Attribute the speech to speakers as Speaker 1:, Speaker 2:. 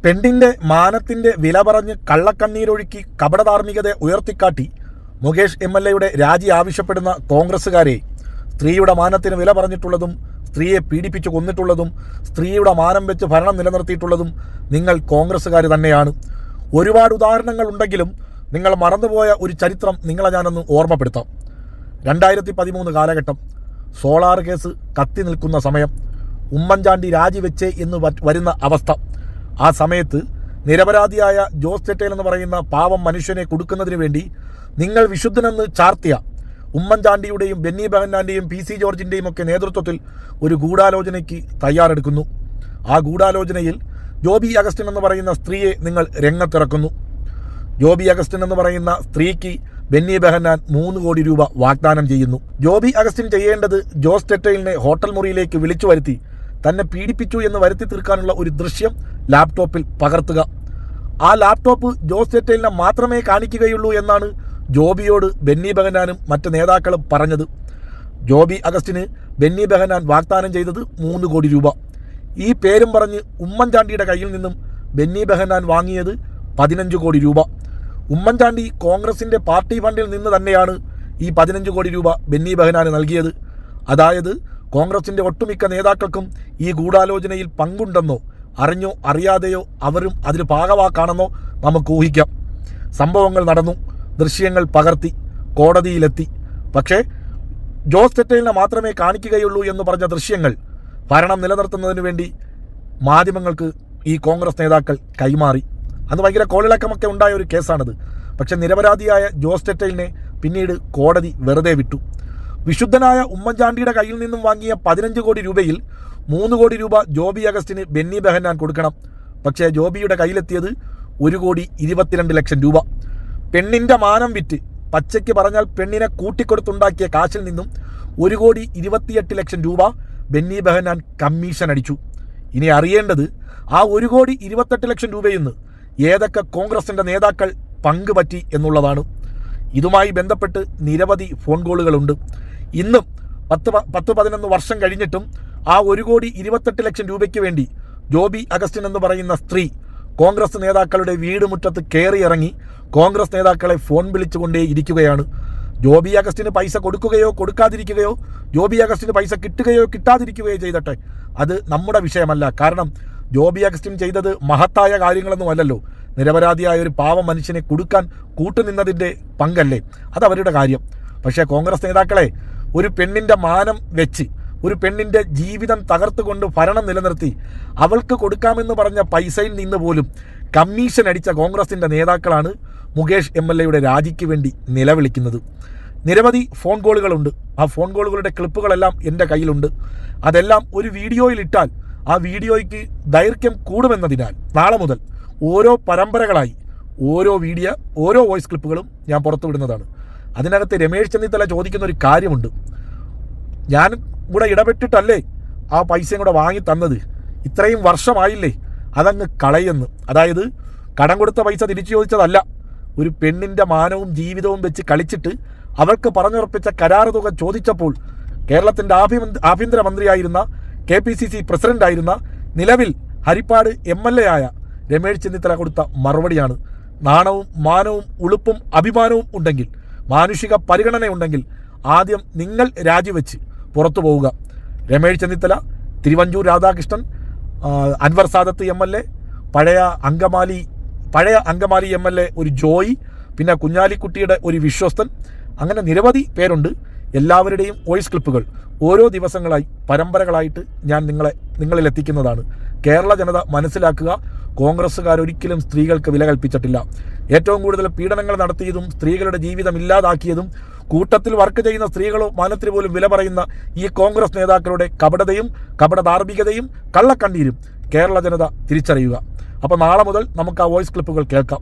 Speaker 1: പെണ്ണിന്റെ മാനത്തിന്റെ വില പറഞ്ഞ് കള്ളക്കണ്ണീരൊഴുക്കി കപടധാർമ്മികതയെ ഉയർത്തിക്കാട്ടി മുകേഷ് MLA രാജി ആവശ്യപ്പെടുന്ന കോൺഗ്രസ്സുകാരെ സ്ത്രീയുടെ മാനത്തിന് വില പറഞ്ഞിട്ടുള്ളതും സ്ത്രീയെ പീഡിപ്പിച്ചു കൊന്നിട്ടുള്ളതും സ്ത്രീയുടെ മാനം വെച്ച് ഭരണം നിലനിർത്തിയിട്ടുള്ളതും നിങ്ങൾ കോൺഗ്രസ്സുകാർ തന്നെയാണ്. ഒരുപാട് ഉദാഹരണങ്ങൾ ഉണ്ടെങ്കിലും നിങ്ങൾ മറന്നുപോയ ഒരു ചരിത്രം നിങ്ങളെ ഞാനൊന്ന് ഓർമ്മപ്പെടുത്താം. 2013 കാലഘട്ടം സോളാർ കേസ് കത്തി നിൽക്കുന്ന സമയം, ഉമ്മൻചാണ്ടി രാജിവെച്ചേ എന്ന് വരുന്ന അവസ്ഥ. ആ സമയത്ത് നിരപരാധിയായ ജോസ് തെറ്റേൽ എന്ന് പറയുന്ന പാവം മനുഷ്യനെ കൊടുക്കുന്നതിന് വേണ്ടി നിങ്ങൾ വിശുദ്ധനെന്ന് ചാർത്തിയ ഉമ്മൻചാണ്ടിയുടെയും ബെന്നി ബെഹന്നാൻ്റെയും PC ജോർജിൻ്റെയും ഒക്കെ നേതൃത്വത്തിൽ ഒരു ഗൂഢാലോചനയ്ക്ക് തയ്യാറെടുക്കുന്നു. ആ ഗൂഢാലോചനയിൽ ജോബി അഗസ്റ്റിൻ എന്ന് പറയുന്ന സ്ത്രീയെ നിങ്ങൾ രംഗത്തിറക്കുന്നു. ജോബി അഗസ്റ്റിൻ എന്ന് പറയുന്ന സ്ത്രീക്ക് ബെന്നി ബെഹന്നാൻ 3 കോടി രൂപ വാഗ്ദാനം ചെയ്യുന്നു. ജോബി അഗസ്റ്റിൻ ചെയ്യേണ്ടത് ജോസ് തെറ്റേലിനെ ഹോട്ടൽ മുറിയിലേക്ക് വിളിച്ചു വരുത്തി തന്നെ പീഡിപ്പിച്ചു എന്ന് വരുത്തി തീർക്കാനുള്ള ഒരു ദൃശ്യം ലാപ്ടോപ്പിൽ പകർത്തുക. ആ ലാപ്ടോപ്പ് ജോസ് തെറ്റേലിനെ മാത്രമേ കാണിക്കുകയുള്ളൂ എന്നാണ് ജോബിയോട് ബെന്നി ബെഹന്നാനും മറ്റ് നേതാക്കളും പറഞ്ഞത്. ജോബി അഗസ്റ്റിന് ബെന്നി ബെഹന്നാൻ വാഗ്ദാനം ചെയ്തത് 3 കോടി രൂപ. ഈ പേരും പറഞ്ഞ് ഉമ്മൻചാണ്ടിയുടെ കയ്യിൽ നിന്നും ബെന്നി ബെഹന്നാൻ വാങ്ങിയത് 15 കോടി രൂപ. ഉമ്മൻചാണ്ടി കോൺഗ്രസിൻ്റെ പാർട്ടി ഫണ്ടിൽ നിന്ന് തന്നെയാണ് ഈ 15 കോടി രൂപ ബെന്നി ബെഹന്നാന് നൽകിയത്. അതായത് കോൺഗ്രസിൻ്റെ ഒട്ടുമിക്ക നേതാക്കൾക്കും ഈ ഗൂഢാലോചനയിൽ പങ്കുണ്ടെന്നോ അറിഞ്ഞോ അറിയാതെയോ അവരും അതിൽ ഭാഗവാക്കാണെന്നോ നമുക്ക് ഊഹിക്കാം. സംഭവങ്ങൾ നടന്നു, ദൃശ്യങ്ങൾ പകർത്തി, കോടതിയിലെത്തി. പക്ഷേ ജോസ് തെറ്റേലിനെ മാത്രമേ കാണിക്കുകയുള്ളൂ എന്ന് പറഞ്ഞ ദൃശ്യങ്ങൾ ഭരണം നിലനിർത്തുന്നതിന് വേണ്ടി മാധ്യമങ്ങൾക്ക് ഈ കോൺഗ്രസ് നേതാക്കൾ കൈമാറി. അന്ന് ഭയങ്കര കോളിളക്കമൊക്കെ ഉണ്ടായ ഒരു കേസാണത്. പക്ഷെ നിരപരാധിയായ ജോസ് തെറ്റേലിനെ പിന്നീട് കോടതി വെറുതെ വിട്ടു. വിശുദ്ധനായ ഉമ്മൻചാണ്ടിയുടെ കയ്യിൽ നിന്നും വാങ്ങിയ 15 കോടി രൂപയിൽ 3 കോടി രൂപ ജോബി അഗസ്റ്റിന് ബെന്നി ബെഹന്നാൻ കൊടുക്കണം. പക്ഷേ ജോബിയുടെ കയ്യിലെത്തിയത് 1,22 ലക്ഷം രൂപ. പെണ്ണിൻ്റെ മാനം വിറ്റ്, പച്ചയ്ക്ക് പറഞ്ഞാൽ പെണ്ണിനെ കൂട്ടിക്കൊടുത്തുണ്ടാക്കിയ കാശിൽ നിന്നും 1,28 ലക്ഷം രൂപ ബെന്നി ബെഹന്നാൻ കമ്മീഷൻ അടിച്ചു. ഇനി അറിയേണ്ടത് ആ 1,28 ലക്ഷം രൂപയിൽ നിന്ന് ഏതൊക്കെ കോൺഗ്രസിൻ്റെ നേതാക്കൾ പങ്കുപറ്റി എന്നുള്ളതാണ്. ഇതുമായി ബന്ധപ്പെട്ട് നിരവധി ഫോൺ കോളുകളുണ്ട്. ഇന്നും 10-11 വർഷം കഴിഞ്ഞിട്ടും ആ 1,28 ലക്ഷം രൂപയ്ക്ക് വേണ്ടി ജോബി അഗസ്റ്റിൻ എന്ന് പറയുന്ന സ്ത്രീ കോൺഗ്രസ് നേതാക്കളുടെ വീട് മുറ്റത്ത് കയറിയിറങ്ങി കോൺഗ്രസ് നേതാക്കളെ ഫോൺ വിളിച്ചുകൊണ്ടേ ഇരിക്കുകയാണ്. ജോബി അഗസ്റ്റിന് പൈസ കൊടുക്കുകയോ കൊടുക്കാതിരിക്കുകയോ, ജോബി അഗസ്റ്റിന് പൈസ കിട്ടുകയോ കിട്ടാതിരിക്കുകയോ ചെയ്തട്ടെ, അത് നമ്മുടെ വിഷയമല്ല. കാരണം ജോബി അഗസ്റ്റിൻ ചെയ്തത് മഹത്തായ കാര്യങ്ങളൊന്നുമല്ലല്ലോ. നിരപരാധിയായ ഒരു പാവം മനുഷ്യനെ കൊടുക്കാൻ കൂട്ടുനിന്നതിൻ്റെ പങ്കല്ലേ, അതവരുടെ കാര്യം. പക്ഷേ കോൺഗ്രസ് നേതാക്കളെ ഒരു പെണ്ണിൻ്റെ മാനം വെച്ച്, ഒരു പെണ്ണിൻ്റെ ജീവിതം തകർത്തുകൊണ്ട് ഭരണം നിലനിർത്തി അവൾക്ക് കൊടുക്കാമെന്ന് പറഞ്ഞ പൈസയിൽ നിന്ന് പോലും കമ്മീഷൻ അടിച്ച കോൺഗ്രസിൻ്റെ നേതാക്കളാണ് മുകേഷ് MLA രാജിക്ക് വേണ്ടി നിലവിളിക്കുന്നത്. നിരവധി ഫോൺ കോളുകളുണ്ട്. ആ ഫോൺ കോളുകളുടെ ക്ലിപ്പുകളെല്ലാം എൻ്റെ കയ്യിലുണ്ട്. അതെല്ലാം ഒരു വീഡിയോയിൽ ഇട്ടാൽ ആ വീഡിയോയ്ക്ക് ദൈർഘ്യം കൂടുമെന്നതിനാൽ നാളെ മുതൽ ഓരോ പരമ്പരകളായി ഓരോ വോയിസ് ക്ലിപ്പുകളും ഞാൻ പുറത്തുവിടുന്നതാണ്. അതിനകത്ത് രമേശ് ചെന്നിത്തല ചോദിക്കുന്ന ഒരു കാര്യമുണ്ട്. ഞാൻ ഇവിടെ ഇടപെട്ടിട്ടല്ലേ ആ പൈസയും കൂടെ വാങ്ങി തന്നത്, ഇത്രയും വർഷമായില്ലേ, അതങ്ങ് കളയെന്ന്. അതായത് കടം കൊടുത്ത പൈസ തിരിച്ചു ചോദിച്ചതല്ല, ഒരു പെണ്ണിൻ്റെ മാനവും ജീവിതവും വെച്ച് കളിച്ചിട്ട് അവൾക്ക് പറഞ്ഞുറപ്പിച്ച കരാർ തുക ചോദിച്ചപ്പോൾ കേരളത്തിൻ്റെ ആഭ്യന്തരമന്ത്രിയായിരുന്ന KPCC പ്രസിഡൻ്റായിരുന്ന നിലവിൽ ഹരിപ്പാട് MLA ആയ രമേശ് ചെന്നിത്തല കൊടുത്ത മറുപടിയാണ്. നാണവും മാനവും ഉളുപ്പും അഭിമാനവും ഉണ്ടെങ്കിൽ, മാനുഷിക പരിഗണനയുണ്ടെങ്കിൽ ആദ്യം നിങ്ങൾ രാജിവെച്ച് പുറത്തു പോവുക. രമേശ് ചെന്നിത്തല, തിരുവഞ്ചൂർ രാധാകൃഷ്ണൻ, അൻവർ സാദത്ത് MLA, പഴയ അങ്കമാലി MLA ഒരു ജോയി, പിന്നെ കുഞ്ഞാലിക്കുട്ടിയുടെ ഒരു വിശ്വസ്തൻ, അങ്ങനെ നിരവധി പേരുണ്ട്. എല്ലാവരുടെയും വോയിസ് ക്ലിപ്പുകൾ ഓരോ ദിവസങ്ങളായി പരമ്പരകളായിട്ട് ഞാൻ നിങ്ങളിൽ എത്തിക്കുന്നതാണ്. കേരള ജനത മനസ്സിലാക്കുക, കോൺഗ്രസ്സുകാരൊരിക്കലും സ്ത്രീകൾക്ക് വില കൽപ്പിച്ചിട്ടില്ല. ഏറ്റവും കൂടുതൽ പീഡനങ്ങൾ നടത്തിയതും സ്ത്രീകളുടെ ജീവിതം ഇല്ലാതാക്കിയതും കൂട്ടത്തിൽ വർക്ക് ചെയ്യുന്ന സ്ത്രീകളോ മാനത്തിന് പോലും വില പറയുന്ന ഈ കോൺഗ്രസ് നേതാക്കളുടെ കപടധാർമ്മികതയും കള്ളക്കണ്ണീരും കേരള ജനത തിരിച്ചറിയുക. അപ്പോൾ നാളെ മുതൽ നമുക്ക് ആ വോയിസ് ക്ലിപ്പുകൾ കേൾക്കാം.